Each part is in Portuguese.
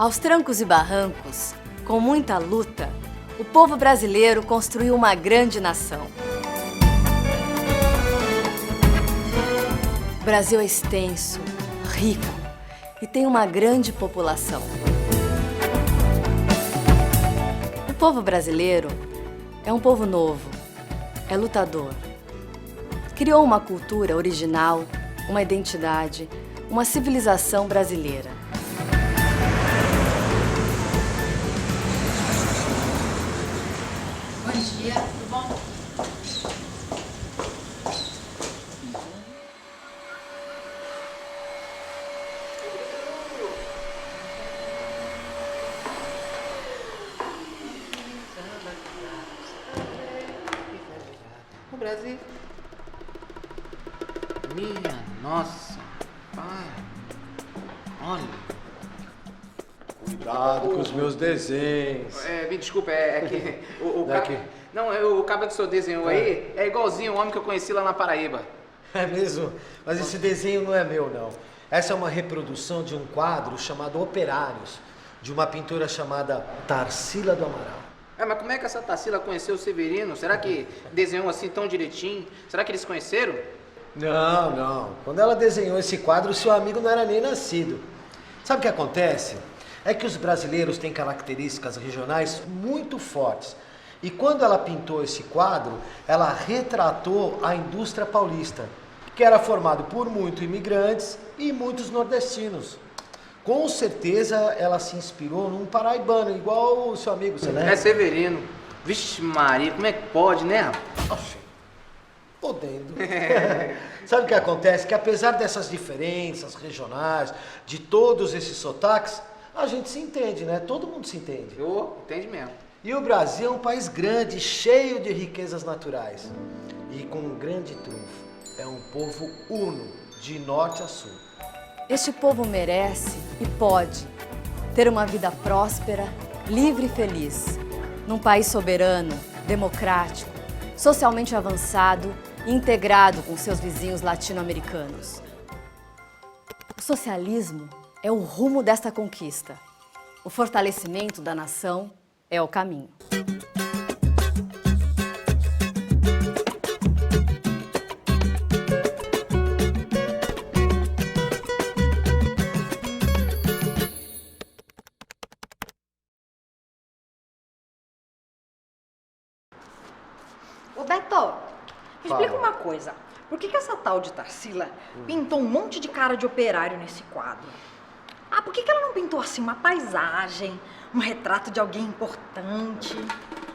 Aos trancos e barrancos, com muita luta, o povo brasileiro construiu uma grande nação. O Brasil é extenso, rico e tem uma grande população. O povo brasileiro é um povo novo, é lutador. Criou uma cultura original, uma identidade, uma civilização brasileira. Bom dia, tudo bom? O Brasil. Minha nossa, pai. Olha. Cuidado com os meus desenhos. Me desculpa, é que o Daqui. Não, o cabra que o senhor desenhou aí é igualzinho o homem que eu conheci lá na Paraíba. É mesmo? Mas esse desenho não é meu, não. Essa é uma reprodução de um quadro chamado Operários, de uma pintora chamada Tarsila do Amaral. Mas como é que essa Tarsila conheceu o Severino? Será que desenhou assim tão direitinho? Será que eles se conheceram? Não. Quando ela desenhou esse quadro, seu amigo não era nem nascido. Sabe o que acontece? É que os brasileiros têm características regionais muito fortes. E quando ela pintou esse quadro, ela retratou a indústria paulista, que era formado por muitos imigrantes e muitos nordestinos. Com certeza ela se inspirou num paraibano, igual o seu amigo, você lembra? É Severino. Vixe Maria, como é que pode, né? Oxi, podendo. Sabe o que acontece? Que apesar dessas diferenças regionais, de todos esses sotaques, a gente se entende, né? Todo mundo se entende. Entende mesmo. E o Brasil é um país grande, cheio de riquezas naturais. E com um grande trunfo. É um povo uno, de norte a sul. Este povo merece e pode ter uma vida próspera, livre e feliz, num país soberano, democrático, socialmente avançado e integrado com seus vizinhos latino-americanos. O socialismo é o rumo desta conquista. O fortalecimento da nação é o caminho. Ô Beto, me explica uma coisa. Por que essa tal de Tarsila pintou um monte de cara de operário nesse quadro? Por que ela não pintou assim uma paisagem, um retrato de alguém importante?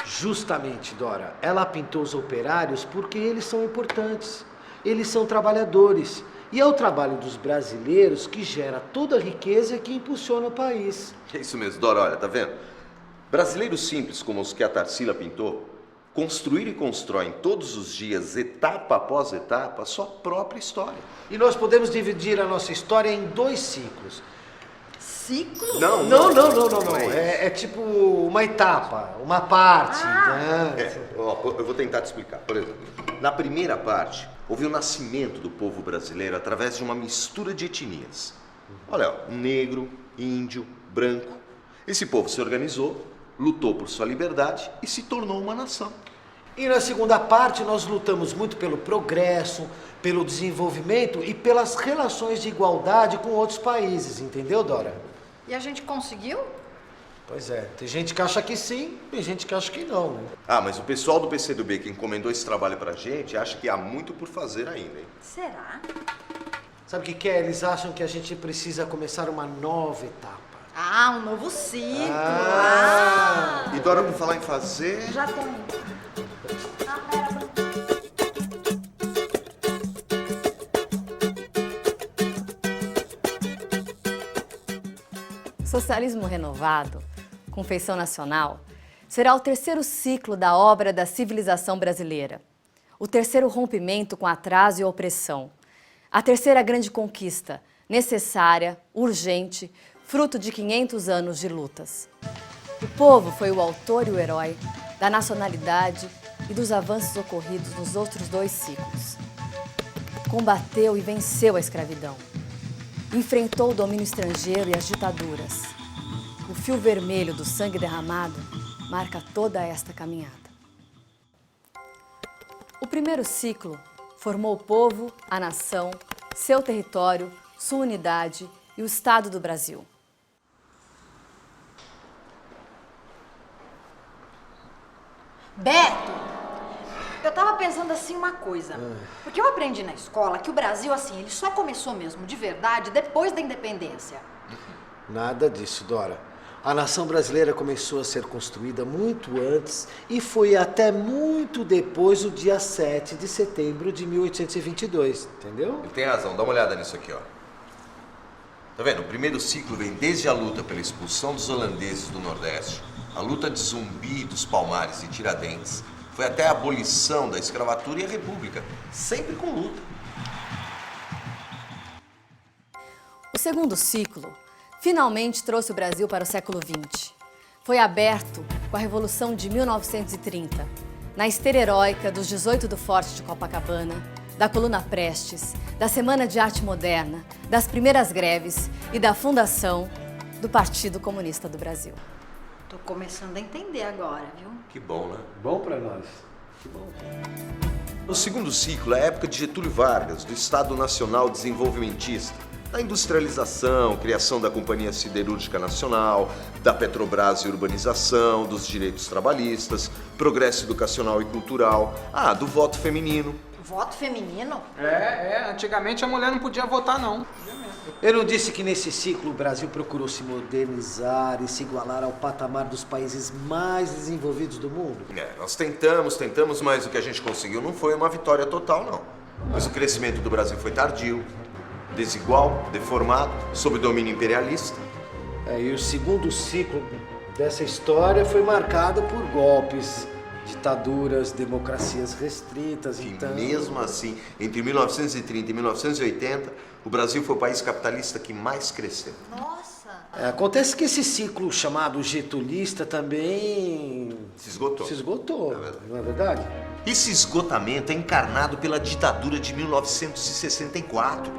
Justamente, Dora, ela pintou os operários porque eles são importantes. Eles são trabalhadores. E é o trabalho dos brasileiros que gera toda a riqueza que impulsiona o país. É isso mesmo, Dora, olha, tá vendo? Brasileiros simples como os que a Tarsila pintou, construíram e constroem todos os dias, etapa após etapa, sua própria história. E nós podemos dividir a nossa história em 2 ciclos. Ciclo? Não. É tipo uma etapa, uma parte. Eu vou tentar te explicar. Por exemplo, na primeira parte, houve o nascimento do povo brasileiro através de uma mistura de etnias. Olha, negro, índio, branco. Esse povo se organizou, lutou por sua liberdade e se tornou uma nação. E na segunda parte, nós lutamos muito pelo progresso, pelo desenvolvimento e pelas relações de igualdade com outros países, entendeu, Dora? E a gente conseguiu? Pois é, tem gente que acha que sim, tem gente que acha que não, né? Mas o pessoal do PCdoB que encomendou esse trabalho pra gente acha que há muito por fazer ainda, hein? Será? Sabe o que é? Eles acham que a gente precisa começar uma nova etapa. Um novo ciclo. E Dora, por falar em fazer... Já tô indo. Pera. Socialismo Renovado, com feição nacional, será o terceiro ciclo da obra da civilização brasileira. O terceiro rompimento com atraso e opressão. A terceira grande conquista, necessária, urgente, fruto de 500 anos de lutas. O povo foi o autor e o herói da nacionalidade e dos avanços ocorridos nos outros 2 ciclos. Combateu e venceu a escravidão. Enfrentou o domínio estrangeiro e as ditaduras. o fio vermelho do sangue derramado marca toda esta caminhada. O primeiro ciclo formou o povo, a nação, seu território, sua unidade e o Estado do Brasil. Beto, eu tava pensando assim uma coisa. Porque eu aprendi na escola que o Brasil, assim, ele só começou mesmo de verdade depois da independência. Nada disso, Dora. A nação brasileira começou a ser construída muito antes e foi até muito depois do dia 7 de setembro de 1822, entendeu? Ele tem razão, dá uma olhada nisso aqui, ó. Tá vendo? O primeiro ciclo vem desde a luta pela expulsão dos holandeses do Nordeste, a luta de Zumbi, dos Palmares e Tiradentes, foi até a abolição da escravatura e a República, sempre com luta. O segundo ciclo finalmente trouxe o Brasil para o século XX. Foi aberto com a Revolução de 1930, na esteira heróica dos 18 do Forte de Copacabana, da Coluna Prestes, da Semana de Arte Moderna, das primeiras greves e da fundação do Partido Comunista do Brasil. Tô começando a entender agora, viu? Que bom, né? Bom pra nós. Que bom. O segundo ciclo é a época de Getúlio Vargas, do Estado Nacional Desenvolvimentista, da industrialização, criação da Companhia Siderúrgica Nacional, da Petrobras e urbanização, dos direitos trabalhistas, progresso educacional e cultural, do voto feminino. Voto feminino? Antigamente a mulher não podia votar, não. Eu não disse que nesse ciclo o Brasil procurou se modernizar e se igualar ao patamar dos países mais desenvolvidos do mundo? Nós tentamos, mas o que a gente conseguiu não foi uma vitória total, não. Mas o crescimento do Brasil foi tardio, desigual, deformado, sob domínio imperialista. E o segundo ciclo dessa história foi marcado por golpes, ditaduras, democracias restritas. E mesmo assim, entre 1930 e 1980, o Brasil foi o país capitalista que mais cresceu. Nossa! Acontece que esse ciclo chamado getulista também Se esgotou. Não é verdade? Esse esgotamento é encarnado pela ditadura de 1964.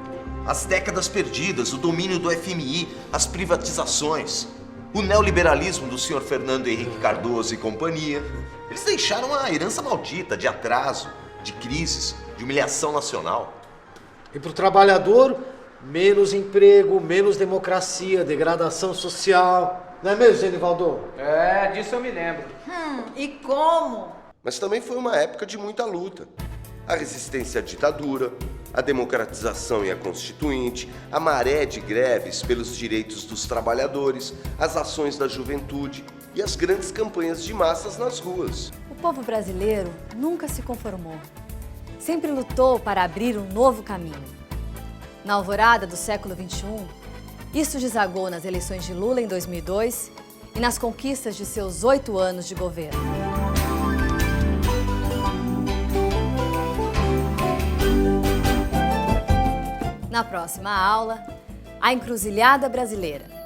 As décadas perdidas, o domínio do FMI, as privatizações, o neoliberalismo do senhor Fernando Henrique Cardoso e companhia. Eles deixaram uma herança maldita de atraso, de crises, de humilhação nacional. E para o trabalhador, menos emprego, menos democracia, degradação social. Não é mesmo, Genivaldo? Disso eu me lembro. E como? Mas também foi uma época de muita luta. A resistência à ditadura, a democratização e a constituinte, a maré de greves pelos direitos dos trabalhadores, as ações da juventude e as grandes campanhas de massas nas ruas. O povo brasileiro nunca se conformou. Sempre lutou para abrir um novo caminho. Na alvorada do século XXI, isso desagou nas eleições de Lula em 2002 e nas conquistas de seus 8 anos de governo. Na próxima aula, a encruzilhada brasileira.